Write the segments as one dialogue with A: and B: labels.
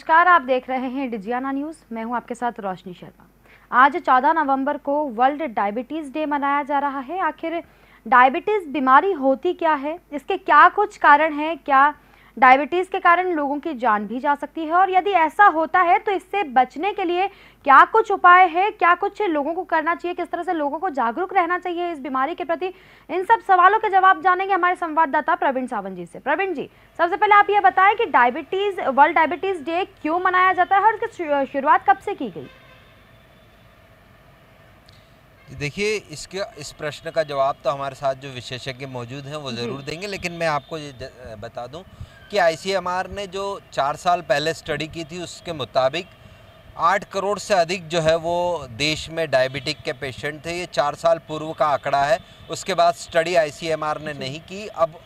A: नमस्कार, आप देख रहे हैं डिजियाना न्यूज़। मैं हूं आपके साथ रोशनी शर्मा। आज 14 नवंबर को वर्ल्ड डायबिटीज़ डे मनाया जा रहा है। आखिर डायबिटीज़ बीमारी होती क्या है, इसके क्या कुछ कारण हैं, क्या डायबिटीज़ के कारण लोगों की जान भी जा सकती है, और यदि ऐसा होता है तो इससे बचने के लिए क्या कुछ उपाय है, क्या कुछ लोगों को करना चाहिए, किस तरह से लोगों को जागरूक रहना चाहिए इस बीमारी के प्रति, इन सब सवालों के जवाब जानेंगे हमारे संवाददाता प्रवीण सावंत जी से। प्रवीण जी, सबसे पहले आप ये बताएं कि वर्ल्ड डायबिटीज डे क्यों मनाया जाता है और इसकी शुरुआत कब से की गई?
B: देखिए, इस प्रश्न का जवाब तो हमारे साथ जो विशेषज्ञ मौजूद हैं वो ज़रूर देंगे, लेकिन मैं आपको ये बता दूं कि आईसीएमआर ने जो 4 साल पहले स्टडी की थी उसके मुताबिक 8 करोड़ से अधिक जो है वो देश में डायबिटिक के पेशेंट थे। ये 4 साल पूर्व का आंकड़ा है। उसके बाद स्टडी आईसीएमआर ने नहीं की, अब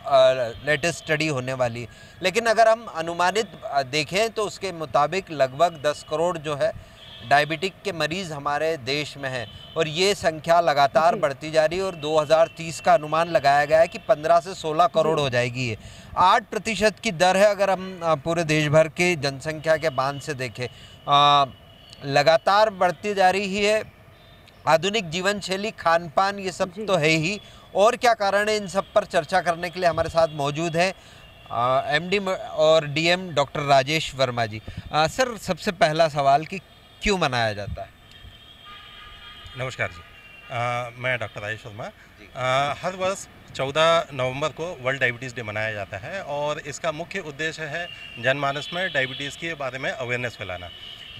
B: लेटेस्ट स्टडी होने वाली है। लेकिन अगर हम अनुमानित देखें तो उसके मुताबिक लगभग 10 करोड़ जो है डायबिटिक के मरीज़ हमारे देश में हैं, और ये संख्या लगातार बढ़ती जा रही है और 2030 का अनुमान लगाया गया है कि 15 से 16 करोड़ हो जाएगी। ये 8% की दर है अगर हम पूरे देश भर के जनसंख्या के बांध से देखें। लगातार बढ़ती जा रही है। आधुनिक जीवन शैली, खान पान, ये सब तो है ही। और क्या कारण है, इन सब पर चर्चा करने के लिए हमारे साथ मौजूद हैं एमडी और डीएम डॉक्टर राजेश वर्मा जी। सर, सबसे पहला सवाल कि क्यों मनाया जाता है?
C: नमस्कार जी, मैं डॉक्टर राजेश वर्मा। हर वर्ष 14 नवंबर को वर्ल्ड डायबिटीज़ डे मनाया जाता है और इसका मुख्य उद्देश्य है जनमानस में डायबिटीज़ के बारे में अवेयरनेस फैलाना।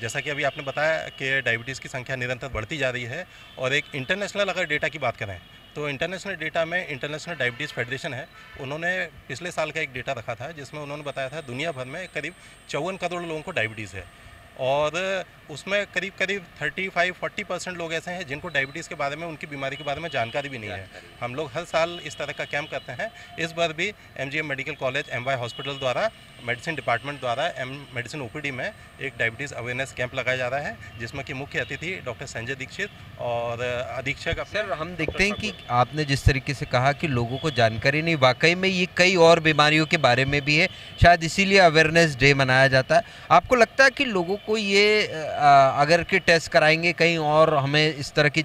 C: जैसा कि अभी आपने बताया कि डायबिटीज़ की संख्या निरंतर बढ़ती जा रही है, और एक इंटरनेशनल अगर डेटा की बात करें तो इंटरनेशनल डेटा में इंटरनेशनल डायबिटीज़ फेडरेशन है, उन्होंने पिछले साल का एक डेटा रखा था जिसमें उन्होंने बताया था दुनिया भर में करीब 54 करोड़ लोगों को डायबिटीज़ है, और उसमें करीब 35-40% लोग ऐसे हैं जिनको डायबिटीज़ के बारे में, उनकी बीमारी के बारे में जानकारी भी नहीं है। हम लोग हर साल इस तरह का कैंप करते हैं। इस बार भी MGM medical college MY hospital द्वारा, मेडिसिन डिपार्टमेंट द्वारा मेडिसिन ओपीडी में एक डायबिटीज़ अवेयरनेस कैंप लगाया जा रहा है, जिसमें कि मुख्य अतिथि डॉक्टर संजय दीक्षित और अधीक्षक।
B: सर, हम देखते हैं कि आपने जिस तरीके से कहा कि लोगों को जानकारी नहीं, वाकई में ये कई और बीमारियों के बारे में भी है, शायद इसीलिए अवेयरनेस डे मनाया जाता है। आपको लगता है कि लोगों को ये अगर कि टेस्ट कराएंगे कहीं और हमें इस तरह की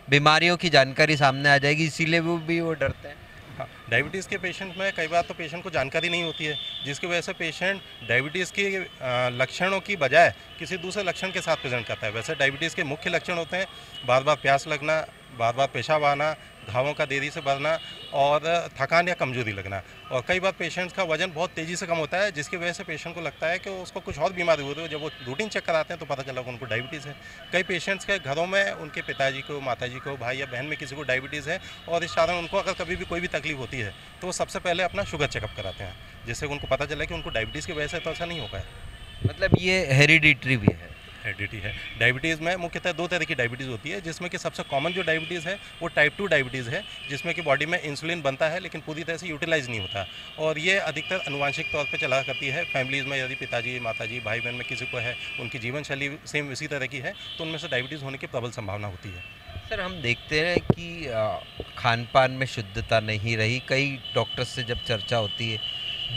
B: बीमारियों की जानकारी सामने आ जाएगी, इसीलिए वो डरते हैं?
C: हाँ, डायबिटीज़ के पेशेंट में कई बार तो पेशेंट को जानकारी नहीं होती है, जिसकी वजह से पेशेंट डायबिटीज़ के लक्षणों की बजाय किसी दूसरे लक्षण के साथ प्रेजेंट करता है। वैसे डायबिटीज़ के मुख्य लक्षण होते हैं बार बार प्यास लगना, बार बार पेशाब आना, घावों का देरी से बढ़ना और थकान या कमजोरी लगना। और कई बार पेशेंट्स का वजन बहुत तेज़ी से कम होता है, जिसकी वजह से पेशेंट को लगता है कि उसको कुछ और बीमारी हो रही है। जब वो रूटीन चेक कराते हैं तो पता चला कि उनको डायबिटीज़ है। कई पेशेंट्स के घरों में उनके पिताजी को, माताजी को, भाई या बहन में किसी को डायबिटीज़ है, और इस कारण उनको अगर कभी भी कोई भी तकलीफ होती है तो वो सबसे पहले अपना शुगर चेकअप कराते हैं, जिससे उनको पता चला कि उनको डायबिटीज़ की वजह से तो ऐसा नहीं होगा।
B: मतलब ये हेरिडिटरी भी है?
C: हेरिडिटी है। डायबिटीज़ में मुख्यतः 2 तरह की डायबिटीज़ होती है, जिसमें कि सबसे कॉमन जो डायबिटीज़ है वो टाइप 2 डायबिटीज़ है, जिसमें कि बॉडी में इंसुलिन बनता है लेकिन पूरी तरह से यूटिलाइज नहीं होता, और ये अधिकतर आनुवंशिक तौर पे चला करती है। फैमिलीज़ में यदि पिताजी, माताजी, भाई बहन में किसी को है, उनकी जीवन शैली सेम इसी तरह की है, तो उनमें से डायबिटीज़ होने की प्रबल संभावना होती है।
B: सर, हम देखते हैं कि खान पान में शुद्धता नहीं रही, कई डॉक्टर्स से जब चर्चा होती है,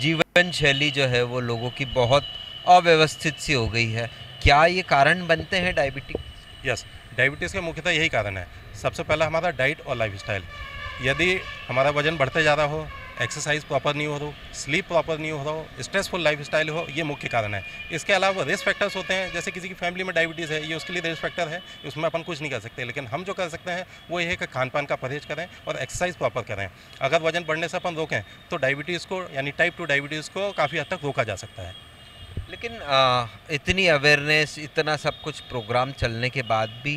B: जीवन शैली जो है वो लोगों की बहुत अव्यवस्थित सी हो गई है, क्या ये कारण बनते हैं डायबिटिक?
C: यस, डायबिटीज़ का मुख्यतः यही कारण है। सबसे पहला हमारा डाइट और लाइफस्टाइल। यदि हमारा वजन बढ़ते जा रहा हो, एक्सरसाइज प्रॉपर नहीं हो रहा हो, स्लीप प्रॉपर नहीं हो रहा हो, स्ट्रेसफुल लाइफस्टाइल हो, ये मुख्य कारण है। इसके अलावा रिस्क फैक्टर्स होते हैं, जैसे किसी की फैमिली में डायबिटीज़ है, ये उसके लिए रिस्क फैक्टर है, उसमें अपन कुछ नहीं कर सकते। लेकिन हम जो कर सकते हैं वो ये है कि खान पान का परहेज करें और एक्सरसाइज प्रॉपर करें। अगर वजन बढ़ने से अपन रोकें तो डायबिटीज़ को, यानी टाइप 2 डायबिटीज़ को काफ़ी हद तक रोका जा सकता है।
B: लेकिन इतनी अवेयरनेस, इतना सब कुछ प्रोग्राम चलने के बाद भी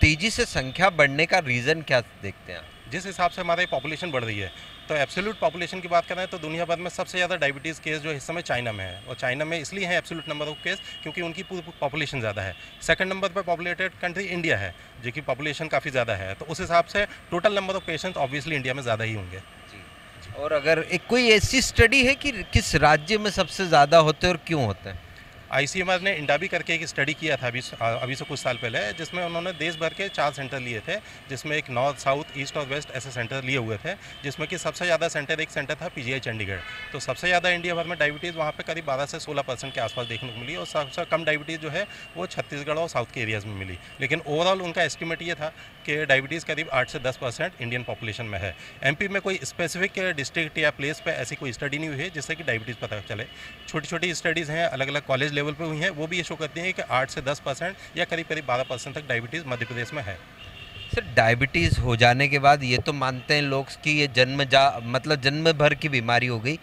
B: तेज़ी से संख्या बढ़ने का रीज़न क्या देखते हैं?
C: जिस हिसाब से हमारी पॉपुलेशन बढ़ रही है, तो एब्सोल्यूट पॉपुलेशन की बात करें तो दुनिया भर में सबसे ज़्यादा डायबिटीज़ केस जो इस समय चाइना में है, और चाइना में इसलिए है एब्सोल्यूट नंबर ऑफ केस क्योंकि उनकी पॉपुलेशन ज़्यादा है। सेकंड नंबर पर पॉपुलेटेड कंट्री इंडिया है, जो कि पॉपुलेशन काफ़ी ज़्यादा है, तो उस हिसाब से total number of patients obviously India में ज़्यादा ही होंगे।
B: और अगर कोई ऐसी स्टडी है कि किस राज्य में सबसे ज़्यादा होते हैं और क्यों होते हैं?
C: आईसीएमआर ने इंडाबी करके एक स्टडी किया था अभी से कुछ साल पहले, जिसमें उन्होंने देश भर के 4 सेंटर लिए थे, जिसमें एक नॉर्थ, साउथ, ईस्ट और वेस्ट ऐसे सेंटर लिए हुए थे, जिसमें कि सबसे ज़्यादा एक सेंटर था पीजीआई चंडीगढ़। तो सबसे ज़्यादा इंडिया भर में डायबिटीज़ वहाँ पे करीब 12 से 16% के आसपास देखने को मिली, और सबसे कम डायबिटीज़ जो है वो छत्तीसगढ़ और साउथ के एरियाज़ में मिली। लेकिन ओवरऑल उनका एस्टिमेट ये था कि डायबिटीज़ करीब 8 से 10% इंडियन पॉपुलेशन में है। एमपी में कोई स्पेसिफिक डिस्ट्रिक्ट या प्लेस पे ऐसी कोई स्टडी नहीं हुई है जिससे कि डायबिटीज़ पता चले। छोटी छोटी स्टडीज़ हैं, अलग अलग कॉलेज लेवल पे हुई हैं, वो भी ये शो करती हैं कि 8 से 10% या करीब 12% तक डायबिटीज़ मध्य प्रदेश में है।
B: सर, डायबिटीज़ हो जाने के बाद ये तो मानते हैं लोग कि ये जन्म भर की बीमारी हो गई,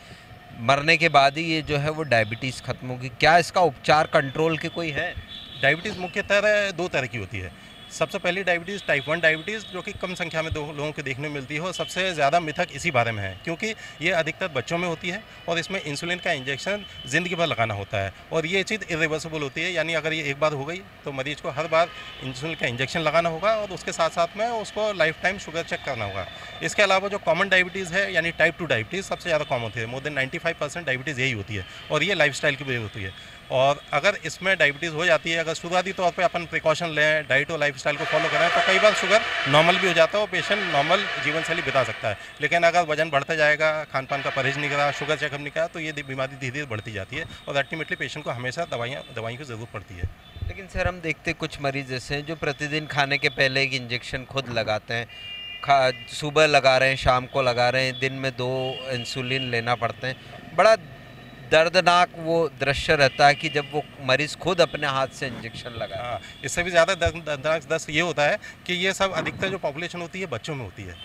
B: मरने के बाद ही ये जो है वो डायबिटीज़ खत्म होगी। क्या इसका उपचार, कंट्रोल के कोई है?
C: डायबिटीज़ मुख्यतः 2 तरह की होती है। सबसे पहली डायबिटीज़ टाइप 1 डायबिटीज़, जो कि कम संख्या में लोगों को देखने में मिलती है, और सबसे ज़्यादा मिथक इसी बारे में है, क्योंकि ये अधिकतर बच्चों में होती है और इसमें इंसुलिन का इंजेक्शन ज़िंदगी भर लगाना होता है, और ये चीज़ इरिवर्सिबल होती है। यानी अगर ये एक बार हो गई तो मरीज को हर बार इंसुलिन का इंजेक्शन लगाना होगा, और उसके साथ साथ में उसको लाइफ टाइम शुगर चेक करना होगा। इसके अलावा जो कॉमन डायबिटीज़ है, यानी टाइप 2 डायबिटीज़ सबसे ज़्यादा कॉमन होती है। मोर देन 95% डायबिटीज़ यही होती है, और ये लाइफस्टाइल की वजह होती है। और अगर इसमें डायबिटीज़ हो जाती है, अगर शुरुआती तौर पे अपन प्रिकॉशन लें, डाइट और लाइफस्टाइल को फॉलो करें, तो कई बार शुगर नॉर्मल भी हो जाता है और पेशेंट नॉर्मल जीवन शैली बिता सकता है। लेकिन अगर वजन बढ़ता जाएगा, खान पान का परहेज नहीं करा, शुगर चेकअप नहीं करा, तो ये बीमारी धीरे धीरे बढ़ती जाती है, और अल्टीमेटली पेशेंट को हमेशा दवाइयों की ज़रूरत पड़ती है।
B: लेकिन सर, हम देखते कुछ मरीज ऐसे हैं जो प्रतिदिन खाने के पहले एक इंजेक्शन खुद लगाते हैं, सुबह लगा रहे हैं, शाम को लगा रहे हैं, दिन में 2 इंसुलिन लेना पड़ते हैं। बड़ा दर्दनाक वो दृश्य रहता है कि जब वो मरीज़ खुद अपने हाथ से इंजेक्शन लगाए।
C: हाँ, इससे भी ज़्यादा दर्दनाक दस ये होता है कि ये सब अधिकतर जो पॉपुलेशन होती है बच्चों में होती है।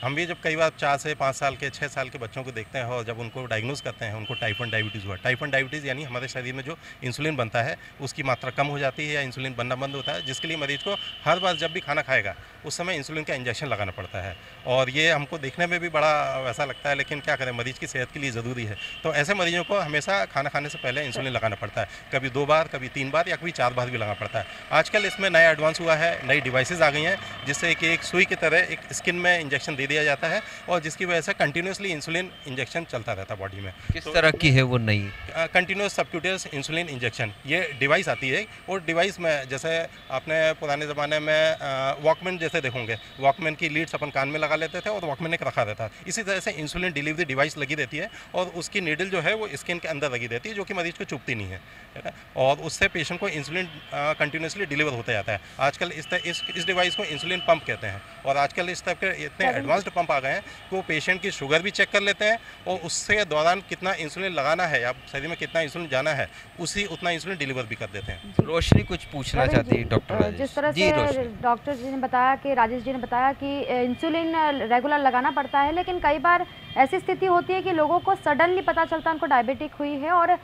C: हम भी जब कई बार 4 से 5 साल के, 6 साल के बच्चों को देखते हैं, और जब उनको डायग्नोज करते हैं, उनको टाइप 1 डायबिटीज़ हुआ। टाइप 1 डायबिटीज़ यानी हमारे शरीर में जो इंसुलिन बनता है उसकी मात्रा कम हो जाती है, या इंसुलिन बनना बंद होता है, जिसके लिए मरीज़ को हर बार जब भी खाना खाएगा उस समय इंसुलिन का इंजेक्शन लगाना पड़ता है। और ये हमको देखने में भी बड़ा वैसा लगता है, लेकिन क्या करें, मरीज़ की सेहत के लिए ज़रूरी है। तो ऐसे मरीजों को हमेशा खाना खाने से पहले इंसुलिन लगाना पड़ता है, कभी 2 बार, कभी 3 बार, या कभी 4 बार भी लगाना पड़ता है। आजकल इसमें नया एडवांस हुआ है, नई डिवाइसेज़ आ गई हैं, जिससे कि एक सुई की तरह एक स्किन में इंजेक्शन दे दिया जाता है, और जिसकी वजह से कंटिन्यूसली इंसुलिन इंजेक्शन चलता रहता है बॉडी में।
B: किस तरह की है वो नई?
C: कंटिन्यूस सबक्यूटेनियस इंसुलिन इंजेक्शन, ये डिवाइस आती है, और डिवाइस में जैसे आपने पुराने ज़माने में वॉकमैन जैसे देखोगे, वॉकमैन की लीड्स अपन कान में लगा लेते थे और वॉकमैन एक रखा रहता है। इसी तरह से इंसुलिन डिलीवरी डिवाइस लगी रहती है, और उसकी नीडल जो है वो स्किन के अंदर लगी रहती है, जो कि मरीज को चुभती नहीं है ना, और उससे पेशेंट को इंसुलिन कंटिन्यूसली डिलीवर होता जाता है। आजकल इस डिवाइस को इंसुलिन पंप कहते हैं, और आजकल इस तरह के इतने एडवांस्ड पंप आ गए हैं कि वो पेशेंट की शुगर भी चेक कर लेते हैं, और उससे दौरान कितना इंसुलिन लगाना है या शरीर में कितना इंसुलिन जाना है, उतना इंसुलिन डिलीवर भी कर देते हैं।
B: रोशनी कुछ पूछना चाहती है डॉक्टर राजेश।
A: जिस तरह से डॉक्टर जी ने बताया कि राजेश जी ने बताया कि इंसुलिन रेगुलर लगाना पड़ता है, लेकिन कई बार ऐसी स्थिति होती है कि लोगों को सडनली पता चलता है उनको डायबिटिक हुई है, और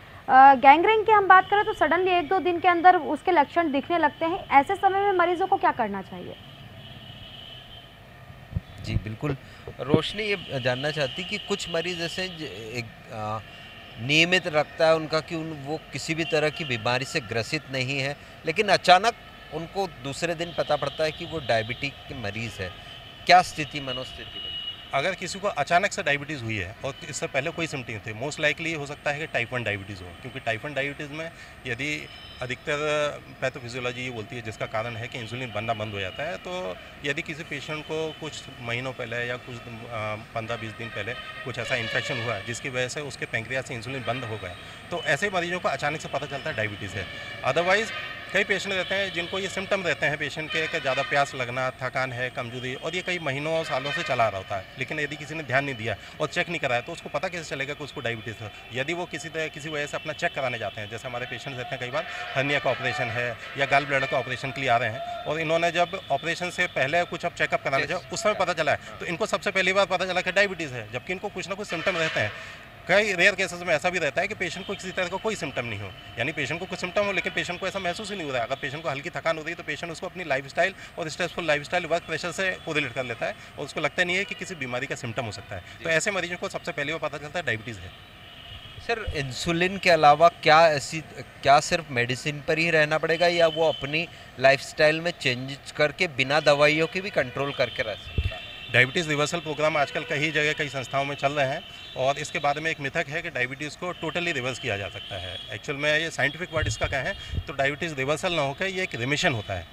A: गैंग्रीन की हम बात करें तो सडनली 1-2 दिन के अंदर उसके लक्षण दिखने लगते हैं। ऐसे समय में मरीजों को क्या करना चाहिए?
B: जी बिल्कुल, रोशनी ये जानना चाहती कि कुछ मरीज ऐसे नियमित रखता है उनका कि वो किसी भी तरह की बीमारी से ग्रसित नहीं है, लेकिन अचानक उनको दूसरे दिन पता पड़ता है कि वो डायबिटिक के मरीज़ है। क्या स्थिति, मनोस्थिति?
C: अगर किसी को अचानक से डायबिटीज़ हुई है और इससे पहले कोई सिम्टम थे, मोस्ट लाइकली हो सकता है कि टाइप 1 डायबिटीज़ हो, क्योंकि टाइप 1 डायबिटीज़ में यदि अधिकतर पैथोफिजियोलॉजी ये बोलती है जिसका कारण है कि इंसुलिन बनना बंद हो जाता है। तो यदि किसी पेशेंट को कुछ महीनों पहले या कुछ 15-20 दिन पहले कुछ ऐसा इन्फेक्शन हुआ जिसकी वजह से उसके पैंक्रियास से इंसुलिन बंद हो गया, तो ऐसे मरीजों को अचानक से पता चलता है डायबिटीज़ है। अदरवाइज़ कई पेशेंट रहते हैं जिनको ये सिम्टम रहते हैं पेशेंट के कि ज़्यादा प्यास लगना, थकान है, कमजोरी, और ये कई महीनों और सालों से चला रहा होता है, लेकिन यदि किसी ने ध्यान नहीं दिया और चेक नहीं कराया तो उसको पता कैसे चलेगा कि उसको डायबिटीज़ है। यदि वो किसी वजह से अपना चेक कराने जाते हैं, जैसे हमारे पेशेंट्स रहते हैं कई बार हर्निया का ऑपरेशन है या गॉल ब्लैडर का ऑपरेशन के लिए आ रहे हैं, और इन्होंने जब ऑपरेशन से पहले कुछ अब चेकअप कराने जाए उस समय पता चला है, तो इनको सबसे पहली बार पता चला कि डायबिटीज़ है, जबकि इनको कुछ ना कुछ सिम्टम रहते हैं। कई रेयर केसेस में ऐसा भी रहता है कि पेशेंट को किसी तरह का कोई सिम्टम नहीं हो, यानी पेशेंट को कुछ सिम्टम हो लेकिन पेशेंट को ऐसा महसूस ही नहीं हो रहा है। अगर पेशेंट को हल्की थकान हो रही है तो पेशेंट उसको अपनी लाइफस्टाइल और स्ट्रेसफुल लाइफस्टाइल, वर्क प्रेशर से कोरिलेट कर लेता है, और उसको लगता नहीं है कि किसी बीमारी का सिम्टम हो सकता है। तो ऐसे मरीजों को सबसे पहले वो पता चलता है डायबिटीज़ है।
B: सर, इंसुलिन के अलावा क्या सिर्फ मेडिसिन पर ही रहना पड़ेगा, या वो अपनी लाइफस्टाइल में चेंज करके बिना दवाइयों के भी कंट्रोल करके रह सकता है?
C: डायबिटीज़ रिवर्सल प्रोग्राम आजकल कई जगह कई संस्थाओं में चल रहे हैं और इसके बारे में एक मिथक है कि डायबिटीज़ को टोटली रिवर्स किया जा सकता है। एक्चुअल में ये साइंटिफिक वर्ड इसका कहें तो डायबिटीज़ रिवर्सल ना होकर ये एक रिमिशन होता है।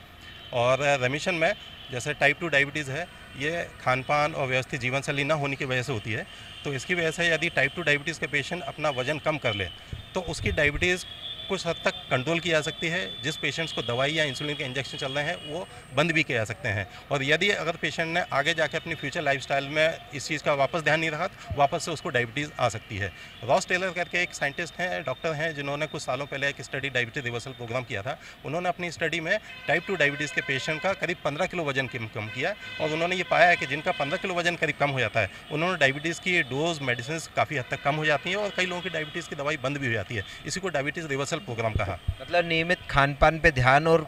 C: और रिमिशन में जैसे टाइप 2 डायबिटीज़ है, ये खान पान और व्यवस्थित जीवन शैली ना होने की वजह से होती है। तो इसकी वजह से यदि टाइप 2 डायबिटीज़ के पेशेंट अपना वजन कम कर ले तो उसकी डायबिटीज़ कुछ हद तक कंट्रोल की जा सकती है। जिस पेशेंट्स को दवाई या इंसुलिन के इंजेक्शन चल रहे हैं वो बंद भी किए जा सकते हैं। और यदि अगर पेशेंट ने आगे जाके अपनी फ्यूचर लाइफस्टाइल में इस चीज़ का वापस ध्यान नहीं रखा तो वापस से उसको डायबिटीज़ आ सकती है। रॉस टेलर करके एक साइंटिस्ट हैं, डॉक्टर हैं, जिन्होंने कुछ सालों पहले एक स्टडी डायबिटीज रिवर्सल प्रोग्राम किया था। उन्होंने अपनी स्टडी में टाइप 2 डायबिटीज़ के पेशेंट का करीब 15 किलो वजन कम किया और उन्होंने ये पाया है कि जिनका 15 किलो वजन करीब कम हो जाता है उन्होंने डायबिटीज़ की डोज मेडिसिन काफ़ी हद तक कम हो जाती है और कई लोगों की डायबिटीज़ की दवाई बंद भी हो जाती है। इसी को डायबिटीज़ रिवर्सल प्रोग्राम कहा।
B: मतलब नियमित खान पान पे ध्यान और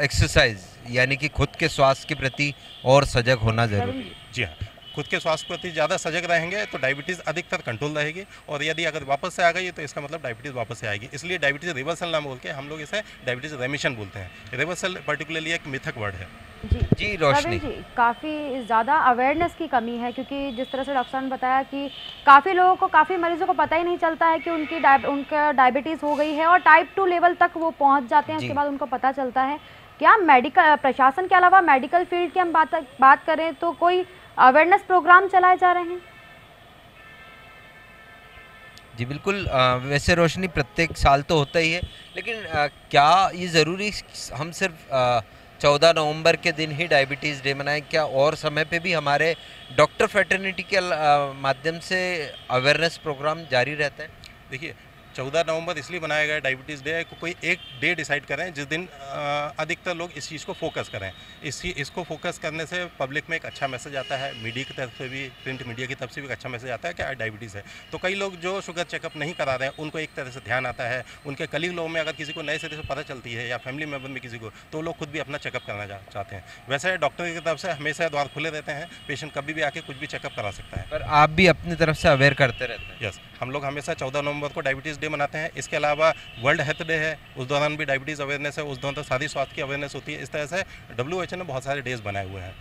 B: एक्सरसाइज, यानी कि खुद के स्वास्थ्य के प्रति और सजग होना जरूरी है।
C: जी हाँ, खुद के स्वास्थ्य के प्रति ज़्यादा सजग रहेंगे तो डायबिटीज़ अधिकतर कंट्रोल रहेगी और यदि अगर वापस से आ गई तो इसका मतलब डायबिटीज़ वापस से आएगी। इसलिए डायबिटीज़ रिवर्सल ना बोल के हम लोग इसे डायबिटीज़ रेमिशन बोलते हैं। रिवर्सल पर्टिकुलरली एक मिथक वर्ड है।
A: जी
B: रोशनी
A: जी, काफ़ी ज़्यादा अवेयरनेस की कमी है, क्योंकि जिस तरह से डॉक्टर साहब ने बताया कि काफ़ी लोगों को, काफ़ी मरीजों को पता ही नहीं चलता है कि उनका डायबिटीज़ हो गई है और टाइप 2 लेवल तक वो पहुंच जाते हैं, उसके बाद उनको पता चलता है। क्या मेडिकल प्रशासन के अलावा मेडिकल फील्ड की हम बात करें तो कोई अवेयरनेस प्रोग्राम चलाए जा रहे हैं?
B: जी बिल्कुल, वैसे रोशनी प्रत्येक साल तो होता ही है, लेकिन क्या ये ज़रूरी हम सिर्फ 14 नवंबर के दिन ही डायबिटीज़ डे मनाएं? क्या और समय पे भी हमारे डॉक्टर फ्रेटर्निटी के माध्यम से अवेयरनेस प्रोग्राम जारी रहता है?
C: देखिए, 14 नवंबर इसलिए बनाया गया डायबिटीज़ डे को, कोई एक डे डिसाइड करें जिस दिन अधिकतर लोग इस चीज़ को फोकस करें। इसको फोकस करने से पब्लिक में एक अच्छा मैसेज आता है, मीडिया की तरफ से भी, प्रिंट मीडिया की तरफ से भी एक अच्छा मैसेज आता है कि डायबिटीज़ है। तो कई लोग जो शुगर चेकअप नहीं करा रहे हैं उनको एक तरह से ध्यान आता है। उनके कलीग लोगों में अगर किसी को नए सिरे से पता चलती है या फैमिली मेम्बर में किसी को, तो लोग खुद भी अपना चेकअप करना चाहते हैं। वैसे डॉक्टर की तरफ से हमेशा द्वार खुले रहते हैं, पेशेंट कभी भी आके कुछ भी चेकअप करा सकता है।
B: पर आप भी अपनी तरफ से अवेयर करते रहते हैं?
C: यस, हम लोग हमेशा 14 नवंबर को डायबिटीज़ डे मनाते हैं। इसके अलावा वर्ल्ड हेल्थ डे है, उस दौरान भी डायबिटीज़ अवेयरनेस है, उस दौरान तो सारी स्वास्थ्य की अवेयरनेस होती है। इस तरह से WHO ने बहुत सारे डेज बनाए हुए हैं।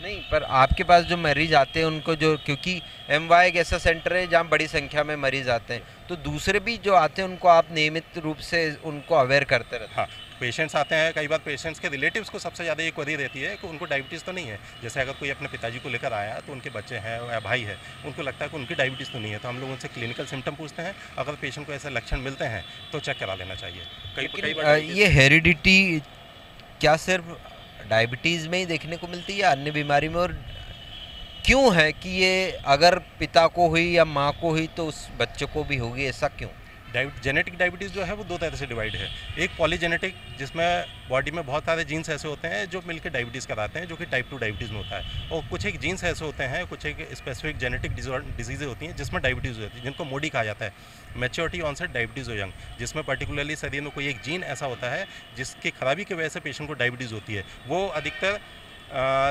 B: नहीं, पर आपके पास जो मरीज आते हैं उनको क्योंकि MY एक ऐसा सेंटर है जहाँ बड़ी संख्या में मरीज आते हैं, तो दूसरे भी जो आते हैं उनको आप नियमित रूप से उनको अवेयर करते रहते हैं?
C: हाँ, पेशेंट्स आते हैं, कई बार पेशेंट्स के रिलेटिव्स को सबसे ज़्यादा ये क्वेरी रहती है कि उनको डायबिटीज़ तो नहीं है। जैसे अगर कोई अपने पिताजी को लेकर आया तो उनके बच्चे हैं या भाई है, उनको लगता है कि उनकी डायबिटीज़ तो नहीं है, तो हम लोग उनसे क्लिनिकल सिम्टम पूछते हैं। अगर पेशेंट को ऐसे लक्षण मिलते हैं तो चेक करा लेना चाहिए। कई बार
B: ये हेरिडिटी क्या सिर्फ डायबिटीज़ में ही देखने को मिलती है या अन्य बीमारी में, और क्यों है कि ये अगर पिता को हुई या माँ को हुई तो उस बच्चे को भी होगी, ऐसा क्यों?
C: जेनेटिक डायबिटीज़ जो है वो दो तरह से डिवाइड है। एक पॉलीजेनेटिक, जिसमें बॉडी में बहुत सारे जीन्स ऐसे होते हैं जो मिलकर डायबिटीज़ कराते हैं, जो कि टाइप 2 डायबिटीज़ में होता है। और कुछ एक जीन्स ऐसे होते हैं, कुछ एक स्पेसिफिक जेनेटिक डिजीज़ें होती हैं जिसमें डायबिटीज़ होती है, जिनको मोडी कहा जाता है, मैच्योरिटी ऑनसेट डायबिटीज़ हो यंग, जिसमें पर्टिकुलरली शरीर में कोई एक जीन ऐसा होता है जिसकी खराबी की वजह से पेशेंट को डायबिटीज़ होती है। वो अधिकतर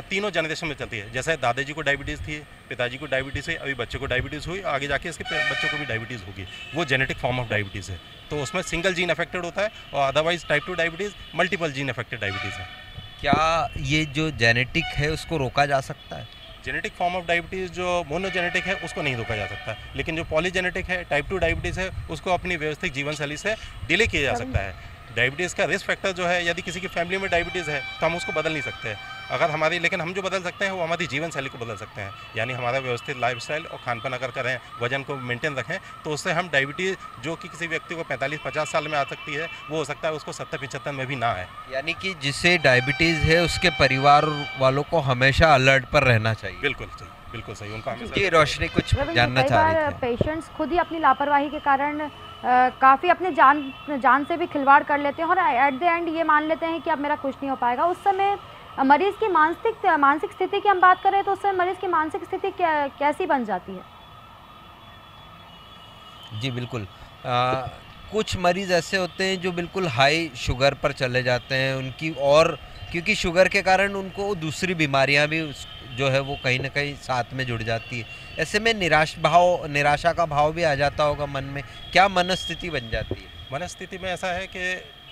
C: तीनों जनरेशन में चलती है। जैसे दादाजी को डायबिटीज़ थी, पिताजी को डायबिटीज़ है, अभी बच्चे को डायबिटीज़ हुई, आगे जाके इसके बच्चों को भी डायबिटीज़ होगी। वो जेनेटिक फॉर्म ऑफ डायबिटीज़ है। तो उसमें सिंगल जीन अफेक्टेड होता है और otherwise type 2 diabetes multiple gene affected diabetes है।
B: क्या ये जो जेनेटिक है उसको रोका जा सकता है?
C: जेनेटिक फॉर्म ऑफ डायबिटीज़ जो मोनोजेनेटिक है उसको नहीं रोका जा सकता, लेकिन जो पॉलीजेनेटिक है, टाइप 2 डायबिटीज़ है, उसको अपनी व्यवस्थित जीवन शैली से डिले किया जा सकता है। डायबिटीज़ का रिस्क फैक्टर जो है, यदि किसी की फैमिली में डायबिटीज़ है तो हम उसको बदल नहीं सकते हैं। अगर हमारी, लेकिन हम जो बदल सकते हैं वो हमारी जीवन शैली को बदल सकते हैं। यानी हमारा व्यवस्थित लाइफस्टाइल और खान पान अगर करें, वजन को मेंटेन रखें, तो उससे हम डायबिटीज़ जो कि किसी व्यक्ति को 45-50 साल में आ सकती है, वो हो सकता है उसको 70-75 में भी ना आए।
B: यानी कि जिसे डायबिटीज़ है उसके परिवार वालों को हमेशा अलर्ट पर रहना चाहिए।
C: बिल्कुल सही, बिल्कुल सही। उनका
B: ये रोशनी कुछ जानना चाह रही थी।
A: पेशेंट्स खुद ही अपनी लापरवाही के कारण काफ़ी अपने जान से भी खिलवाड़ कर लेते हैं और एट द एंड ये मान लेते हैं कि अब मेरा कुछ नहीं हो पाएगा। उस समय मरीज़ की मानसिक स्थिति की हम बात करें तो उस समय मरीज़ की मानसिक स्थिति कैसी बन जाती है?
B: जी बिल्कुल, कुछ मरीज़ ऐसे होते हैं जो बिल्कुल हाई शुगर पर चले जाते हैं उनकी, और क्योंकि शुगर के कारण उनको दूसरी बीमारियां भी जो है वो कहीं ना कहीं साथ में जुड़ जाती है। ऐसे में निराशा का भाव भी आ जाता होगा मन में। क्या मनस्थिति बन जाती है?
C: मनस्थिति में ऐसा है कि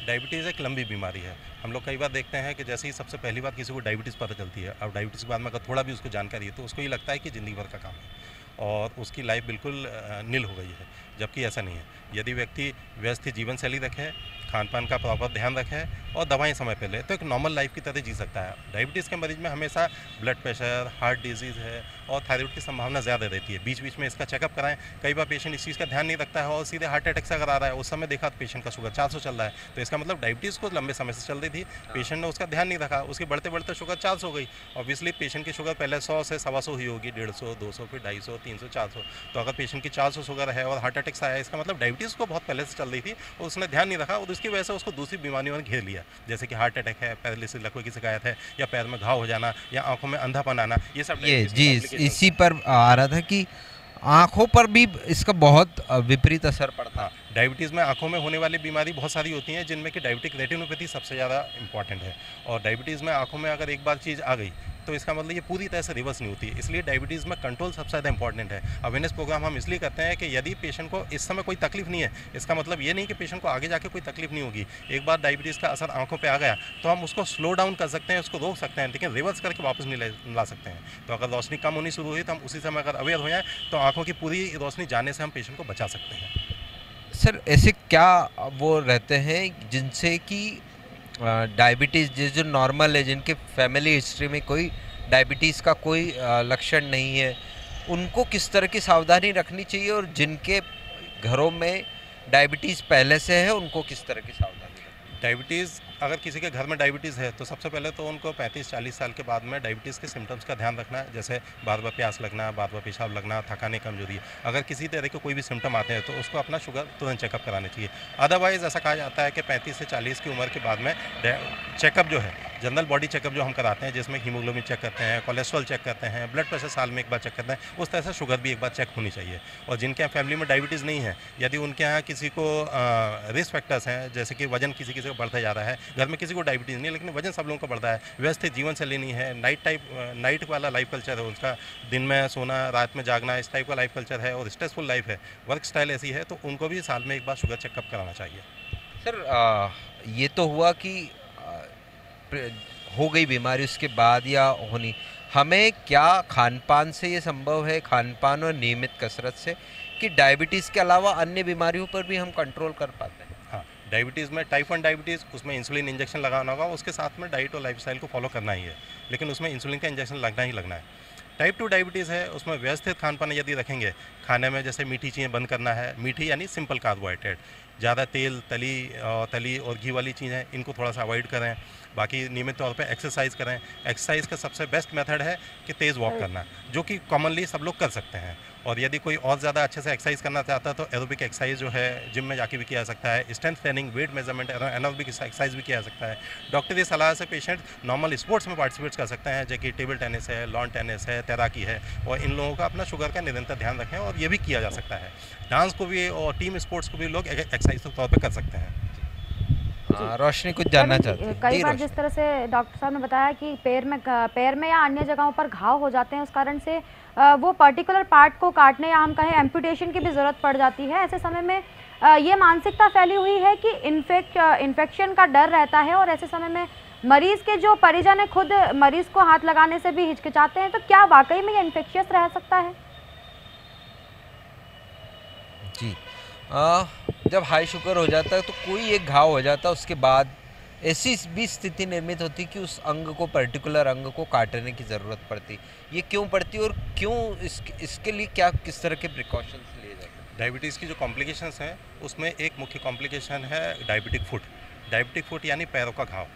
C: डायबिटीज़ एक लंबी बीमारी है। हम लोग कई बार देखते हैं कि जैसे ही सबसे पहली बार किसी को डायबिटीज़ पता चलती है, अब डायबिटीज़ के बाद में अगर थोड़ा भी उसको जानकारी है तो उसको ये लगता है कि ज़िंदगी भर का काम है और उसकी लाइफ बिल्कुल निल हो गई है, जबकि ऐसा नहीं है। यदि व्यक्ति व्यवस्थित जीवन शैली रखे, खान पान का प्रॉपर ध्यान रखे और दवाएं समय पे ले तो एक नॉर्मल लाइफ की तरह जी सकता है। डायबिटीज़ के मरीज में हमेशा ब्लड प्रेशर, हार्ट डिजीज़ है और थायराइड की संभावना ज़्यादा रहती है। बीच बीच में इसका चेकअप कराएं। कई बार पेशेंट इस चीज़ का ध्यान नहीं रखता है और सीधे हार्ट अटैक से अगर आ रहा है, उस समय देखा तो पेशेंट का शुगर 400 चल रहा है, तो इसका मतलब डायबिटीज़ को लंबे समय से चल रही थी, पेशेंट ने उसका ध्यान नहीं रखा, उसकी बढ़ते बढ़ते शुगर 400 हो गई। ऑब्वियसली पेशेंट की शुगर पहले 100 से 125 हुई होगी, 150, 200, फिर 250, 300, 400। तो अगर पेशेंट की 400 शुगर है और हार्ट अटैक से आया, इसका मतलब डायबिटीज़ को बहुत पहले से चल रही थी और उसने ध्यान नहीं रखा और उसकी वजह से उसको दूसरी बीमारियों ने घेर लिया, जैसे कि हार्ट अटैक है, पैरालिसिस लकवे की शिकायत है, या पैर में घाव हो जाना, या आंखों में अंधापन आना, ये सब
B: ये जी इसी पर आ रहा था कि आँखों पर भी इसका बहुत विपरीत असर पड़ता है।
C: डायबिटीज़ में आंखों में होने वाली बीमारी बहुत सारी होती हैं, जिनमें कि डायबिटिक रेटिनोपैथी सबसे ज़्यादा इंपॉर्टेंट है। और डायबिटीज़ में आंखों में अगर एक बार चीज़ आ गई तो इसका मतलब ये पूरी तरह से रिवर्स नहीं होती है, इसलिए डायबिटीज़ में कंट्रोल सबसे ज़्यादा इंपॉर्टेंट है। अवेयरनेस प्रोग्राम हम इसलिए करते हैं कि यदि पेशेंट को इस समय कोई तकलीफ नहीं है, इसका मतलब ये नहीं कि पेशेंट को आगे जाके कोई तकलीफ नहीं होगी। एक बार डायबिटीज़ का असर आंखों पे आ गया तो हम उसको स्लो डाउन कर सकते हैं, उसको रोक सकते हैं, लेकिन रिवर्स करके वापस नहीं ला सकते हैं। तो अगर रोशनी कम होनी शुरू हुई तो हम उसी समय अगर अवेयर हो जाए तो आँखों की पूरी रोशनी जाने से हम पेशेंट को बचा सकते हैं।
B: सर ऐसे क्या वो रहते हैं जिनसे कि डायबिटीज़ जो नॉर्मल है, जिनके फैमिली हिस्ट्री में कोई डायबिटीज़ का कोई लक्षण नहीं है, उनको किस तरह की सावधानी रखनी चाहिए, और जिनके घरों में डायबिटीज़ पहले से है उनको किस तरह की सावधानी रखनी?
C: डायबिटीज़ अगर किसी के घर में डायबिटीज़ है तो सबसे पहले तो उनको 35-40 साल के बाद में डायबिटीज़ के सिम्टम्स का ध्यान रखना है, जैसे बार बार प्यास लगना, बार बार पेशाब लगना, थकाने, कमजोरी। अगर किसी तरह के कोई भी सिम्टम आते हैं तो उसको अपना शुगर तुरंत चेकअप कराना चाहिए। अदरवाइज़ ऐसा कहा जाता है कि 35 से 40 की उम्र के बाद में चेकअप जो है, जनरल बॉडी चेकअप जो हम कराते हैं, जिसमें हीमोग्लोबिन चेक करते हैं, कोलेस्ट्रॉल चेक करते हैं, ब्लड प्रेशर साल में एक बार चेक करते हैं, उस तरह से शुगर भी एक बार चेक होनी चाहिए। और जिनके यहाँ फैमिली में डायबिटीज़ नहीं है, यदि उनके यहाँ किसी को रिस्क फैक्टर्स हैं, जैसे कि वजन किसी किसी का बढ़ता जा रहा है, घर में किसी को डायबिटीज़ नहीं लेकिन वजन सब लोगों का बढ़ता है, व्यवस्थित जीवन शैली नहीं है, नाइट वाला लाइफ कल्चर है उनका, दिन में सोना, रात में जागना, इस टाइप का लाइफ कल्चर है और स्ट्रेसफुल लाइफ है, वर्क स्टाइल ऐसी है, तो उनको भी साल में एक बार शुगर चेकअप कराना चाहिए।
B: सर ये तो हुआ कि हो गई बीमारी उसके बाद या होनी, हमें क्या खान पान से ये संभव है, खान पान और नियमित कसरत से, कि डायबिटीज़ के अलावा अन्य बीमारियों पर भी हम कंट्रोल कर पाते हैं?
C: हाँ, डायबिटीज़ में टाइप 1 डायबिटीज़, उसमें इंसुलिन इंजेक्शन लगाना होगा, उसके साथ में डाइट और लाइफस्टाइल को फॉलो करना ही है, लेकिन उसमें इंसुलिन का इंजेक्शन लगना ही लगना है। टाइप 2 डायबिटीज़ है, उसमें व्यवस्थित खान पान यदि रखेंगे, खाने में जैसे मीठी चीज़ें बंद करना है, मीठी यानी सिंपल कार्बोहाइड्रेट, ज़्यादा तेल, तली और घी वाली चीज़ें इनको थोड़ा सा अवॉइड करें। बाकी नियमित तौर पे एक्सरसाइज करें। एक्सरसाइज का सबसे बेस्ट मेथड है कि तेज़ वॉक करना, जो कि कॉमनली सब लोग कर सकते हैं। और यदि कोई और ज़्यादा अच्छे से एक्सरसाइज करना चाहता है तो एरोबिक एक्सरसाइज जो है जिम में जाके भी किया जा सकता है, strength training, weight measurement, aerobic exercise भी किया जा सकता है। डॉक्टर की सलाह से पेशेंट नॉर्मल स्पोर्ट्स में पार्टिसिपेट कर सकते हैं, जैसे कि टेबल टेनिस है, लॉन टेनिस है, तैराकी है, और इन लोगों का अपना शुगर का निरंतर ध्यान रखें। और ये भी किया जा सकता है, डांस को भी और टीम स्पोर्ट्स को भी लोग एक्सरसाइज के तौर पर कर सकते हैं।
B: रोशनी कुछ जानना चाहती है?
A: कई बार जिस तरह से डॉक्टर साहब ने बताया कि पैर में या अन्य जगहों पर घाव हो जाते हैं, उस कारण से वो पर्टिकुलर पार्ट को काटने या हम कहें एम्पुटेशन की भी ज़रूरत पड़ जाती है। ऐसे समय में ये मानसिकता फैली हुई है कि इन्फेक्शन का डर रहता है, और ऐसे समय में मरीज़ के जो परिजन है खुद मरीज़ को हाथ लगाने से भी हिचकिचाते हैं। तो क्या वाकई में ये इन्फेक्शियस रह सकता है?
B: जी, जब हाई शुगर हो जाता है तो कोई एक घाव हो जाता है, उसके बाद ऐसी भी स्थिति निर्मित होती कि उस अंग को, पर्टिकुलर अंग को काटने की ज़रूरत पड़ती। ये क्यों पड़ती और क्यों इसके लिए क्या किस तरह के प्रिकॉशंस लिए जाते हैं?
C: डायबिटीज़ की जो कॉम्प्लिकेशंस हैं उसमें एक मुख्य कॉम्प्लिकेशन है डायबिटिक फुट। डायबिटिक फुट यानी पैरों का घाव।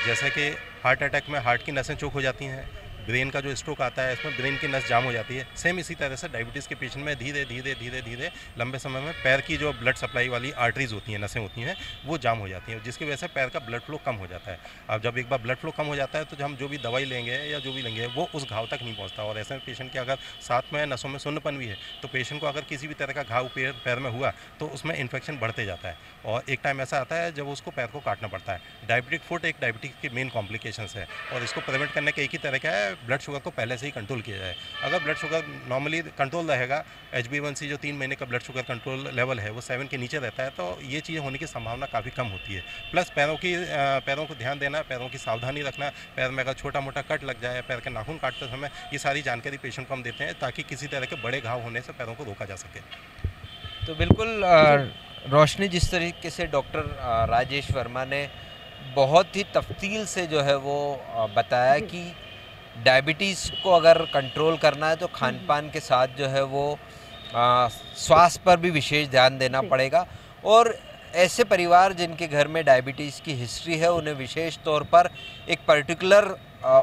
C: जैसे कि हार्ट अटैक में हार्ट की नसें चोक हो जाती हैं, ब्रेन का जो स्ट्रोक आता है इसमें ब्रेन की नस जाम हो जाती है, सेम इसी तरह से डायबिटीज़ के पेशेंट में धीरे धीरे लंबे समय में पैर की जो ब्लड सप्लाई वाली आर्टरीज होती हैं, नसें होती हैं, वो जाम हो जाती हैं, जिसकी वजह से पैर का ब्लड फ्लो कम हो जाता है। अब जब एक बार ब्लड फ्लो कम हो जाता है तो हम जो भी दवाई लेंगे या जो भी लेंगे वो उस घाव तक नहीं पहुँचता। और ऐसे में पेशेंट के अगर साथ में नसों में सुन्नपन भी है तो पेशेंट को अगर किसी भी तरह का घाव पैर में हुआ तो उसमें इन्फेक्शन बढ़ते जाता है, और एक टाइम ऐसा आता है जब उसको पैर को काटना पड़ता है। डायबिटिक फुट एक डायबिटीज़ की मेन कॉम्प्लिकेशंस है, और इसको प्रिवेंट करने का एक ही तरीका है, है ब्लड शुगर को पहले से ही कंट्रोल किया जाए। अगर ब्लड शुगर नॉर्मली कंट्रोल रहेगा, HbA1c जो 3 महीने का ब्लड शुगर कंट्रोल लेवल है वो 7 के नीचे रहता है, तो ये चीज़ होने की संभावना काफ़ी कम होती है। प्लस पैरों को ध्यान देना, पैरों की सावधानी रखना, पैर में अगर छोटा मोटा कट लग जाए, पैर के नाखून काटते समय, ये सारी जानकारी पेशेंट को हम देते हैं ताकि किसी तरह के बड़े घाव होने से पैरों को रोका जा सके।
B: तो बिल्कुल रोशनी, जिस तरीके से डॉक्टर राजेश वर्मा ने बहुत ही तफसील से जो है वो बताया कि डायबिटीज़ को अगर कंट्रोल करना है तो खान पान के साथ जो है वो स्वास्थ्य पर भी विशेष ध्यान देना पड़ेगा। और ऐसे परिवार जिनके घर में डायबिटीज़ की हिस्ट्री है उन्हें विशेष तौर पर एक पर्टिकुलर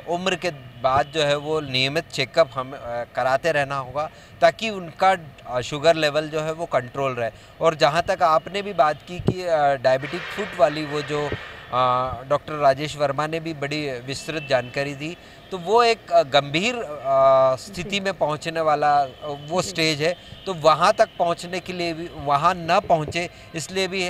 B: उम्र के बाद जो है वो नियमित चेकअप हम कराते रहना होगा ताकि उनका शुगर लेवल जो है वो कंट्रोल रहे। और जहाँ तक आपने भी बात की कि डायबिटिक फुट वाली वो जो डॉक्टर राजेश वर्मा ने भी बड़ी विस्तृत जानकारी दी, तो वो एक गंभीर स्थिति में पहुंचने वाला वो स्टेज है, तो वहां तक पहुंचने के लिए भी वहां न पहुंचे, इसलिए भी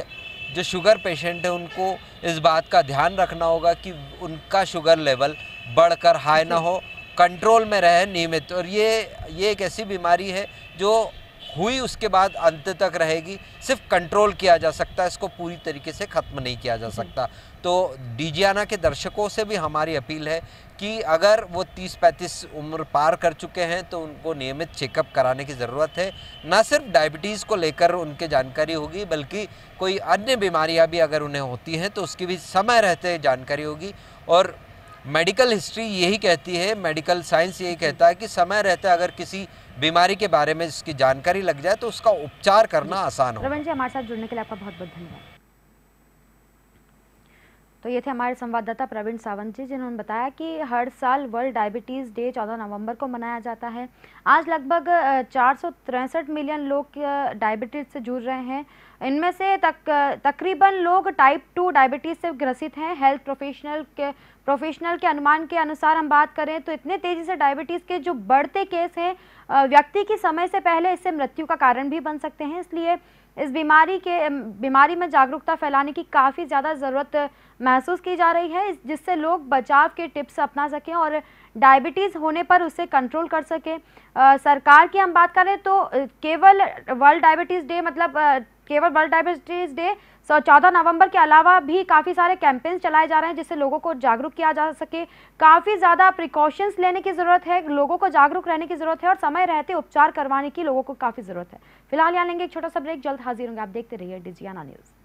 B: जो शुगर पेशेंट है उनको इस बात का ध्यान रखना होगा कि उनका शुगर लेवल बढ़कर हाई ना हो, कंट्रोल में रहे नियमित। और ये एक ऐसी बीमारी है जो हुई उसके बाद अंत तक रहेगी, सिर्फ कंट्रोल किया जा सकता है, इसको पूरी तरीके से ख़त्म नहीं किया जा सकता। तो डिजियाना के दर्शकों से भी हमारी अपील है कि अगर वो 30-35 उम्र पार कर चुके हैं तो उनको नियमित चेकअप कराने की ज़रूरत है। न सिर्फ डायबिटीज़ को लेकर उनके जानकारी होगी, बल्कि कोई अन्य बीमारियां भी अगर उन्हें होती हैं तो उसकी भी समय रहते जानकारी होगी। और मेडिकल हिस्ट्री यही कहती है, मेडिकल साइंस यही कहता है कि समय रहते अगर किसी बीमारी के बारे में इसकी जानकारी लग जाए तो उसका उपचार करना आसान हो।
A: रमन जी, हमारे साथ जुड़ने के लिए आपका बहुत बहुत धन्यवाद। तो ये थे हमारे संवाददाता प्रवीण सावंत जी, जिन्होंने बताया कि हर साल वर्ल्ड डायबिटीज़ डे 14 नवंबर को मनाया जाता है। आज लगभग 463 मिलियन लोग डायबिटीज़ से जूझ रहे हैं। इनमें से तकरीबन लोग टाइप 2 डायबिटीज़ से ग्रसित हैं। हेल्थ प्रोफेशनल के अनुमान के अनुसार हम बात करें तो इतने तेज़ी से डायबिटीज़ के जो बढ़ते केस हैं व्यक्ति की समय से पहले इससे मृत्यु का कारण भी बन सकते हैं। इसलिए इस बीमारी में जागरूकता फैलाने की काफ़ी ज़्यादा ज़रूरत महसूस की जा रही है, जिससे लोग बचाव के टिप्स अपना सकें और डायबिटीज़ होने पर उसे कंट्रोल कर सकें। सरकार की हम बात करें तो केवल वर्ल्ड डायबिटीज़ डे 14 नवंबर के अलावा भी काफ़ी सारे कैंपेन्स चलाए जा रहे हैं जिससे लोगों को जागरूक किया जा सके। काफ़ी ज़्यादा प्रिकॉशंस लेने की ज़रूरत है, लोगों को जागरूक रहने की ज़रूरत है और समय रहते उपचार करवाने की लोगों को काफ़ी ज़रूरत है। फिलहाल यहाँ लेंगे एक छोटा सा ब्रेक, जल्द हाजिर होंगे। आप देखते रहिए डिजियाना न्यूज़।